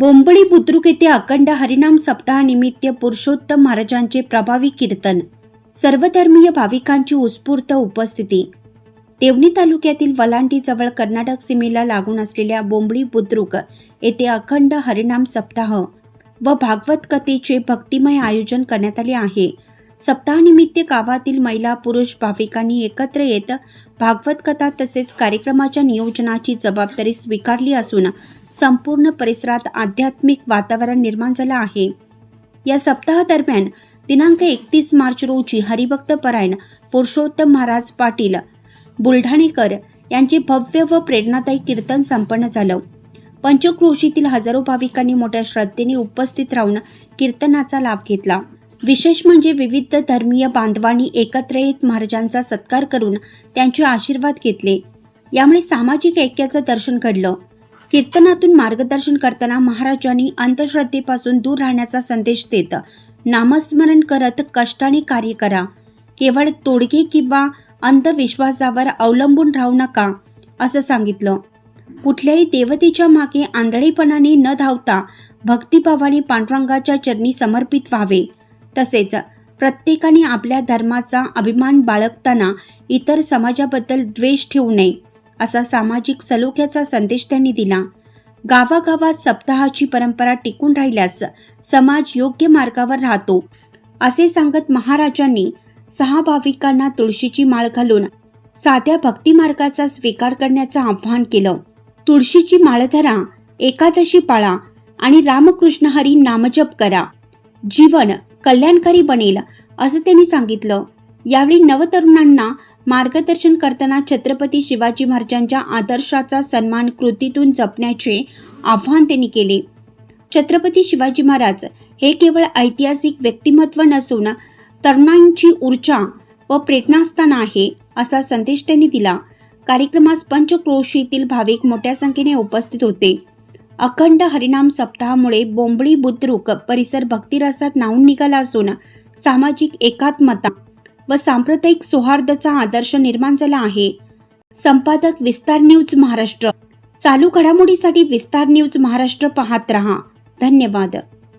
बोंबळी बुद्रुक येथे अखंड हरिनाम सप्ताहानिमित्त पुरुषोत्तम महाराजांचे प्रभावी कीर्तन, सर्वधर्मीय भाविकांची उत्स्फूर्त उपस्थिती। देवणी तालुक्यातील वलांडी जवळ कर्नाटक सीमेला लागून असलेल्या बोंबळी बुद्रुक येथे अखंड हरिनाम सप्ताह व भागवत कथेचे भक्तिमय आयोजन करण्यात आले आहे। सप्ताहानिमित्त गावातील महिला पुरुष भाविकांनी एकत्र येत भागवत कथा तसेच कार्यक्रमाच्या नियोजनाची जबाबदारी स्वीकारली असून संपूर्ण परिसरात आध्यात्मिक वातावरण निर्माण झालं आहे। या सप्ताहादरम्यान दिनांक 31 मार्च रोजी हरिभक्त परायण पुरुषोत्तम महाराज पाटील बुलढाणेकर यांचे भव्य व प्रेरणादायी कीर्तन संपन्न झालं। पंचक्रोशीतील हजारो भाविकांनी मोठ्या श्रद्धेने उपस्थित राहून कीर्तनाचा लाभ घेतला। विशेष म्हणजे विविध धर्मीय बांधवांनी एकत्र येत महाराजांचा सत्कार करून त्यांचे आशीर्वाद घेतले। यामुळे सामाजिक ऐक्याचं दर्शन घडलं। कीर्तनातून मार्गदर्शन करताना महाराजांनी अंधश्रद्धेपासून दूर राहण्याचा संदेश देत नामस्मरण करत कष्टाने कार्य करा, केवळ तोडगे किंवा अंधविश्वासावर अवलंबून राहू नका असं सांगितलं। कुठल्याही देवतेच्या मागे आंधळेपणाने न धावता भक्तिभावाने पांडुरंगाच्या चरणी समर्पित व्हावे। तसेच प्रत्येकाने आपल्या धर्माचा अभिमान बाळगताना इतर समाजाबद्दल द्वेष ठेवू नये असा सामाजिक सलोख्याचा संदेश त्यांनी दिला। गावागावात सप्ताहाची परंपरा टिकून राहिल्यास समाज योग्य मार्गावर राहतो असे सांगत महाराजांनी 6 भाविकांना तुळशीची माळ घालून साध्या भक्ती मार्गाचा स्वीकार करण्याचं आवाहन केलं। तुळशीची माळ धरा, एकादशी पाळा आणि रामकृष्ण हरी नामजप करा, जीवन कल्याणकारी बनेल असं त्यांनी सांगितलं। यावेळी नवतरुणांना मार्गदर्शन करताना छत्रपती शिवाजी महाराजांच्या आदर्शाचा सन्मान कृतीतून जपण्याचे आवाहन त्यांनी केले। छत्रपती शिवाजी महाराज हे केवळ ऐतिहासिक व्यक्तिमत्व नसून तरुणांची ऊर्जा व प्रेरणास्थान आहे असा संदेश त्यांनी दिला। कार्यक्रमास पंचक्रोशीतील भाविक मोठ्या संख्येने उपस्थित होते। अखंड हरिनाम सप्ताहामुळे बोंबळी बुद्रुक परिसर भक्तिरसात न्हाऊन निघाला असून सामाजिक एकात्मता व सांप्रदायिक सौहार्दाचा आदर्श निर्माण झाला आहे। संपादक विस्तार न्यूज महाराष्ट्र। चालू घडामोडीसाठी विस्तार न्यूज महाराष्ट्र पाहत रहा। धन्यवाद।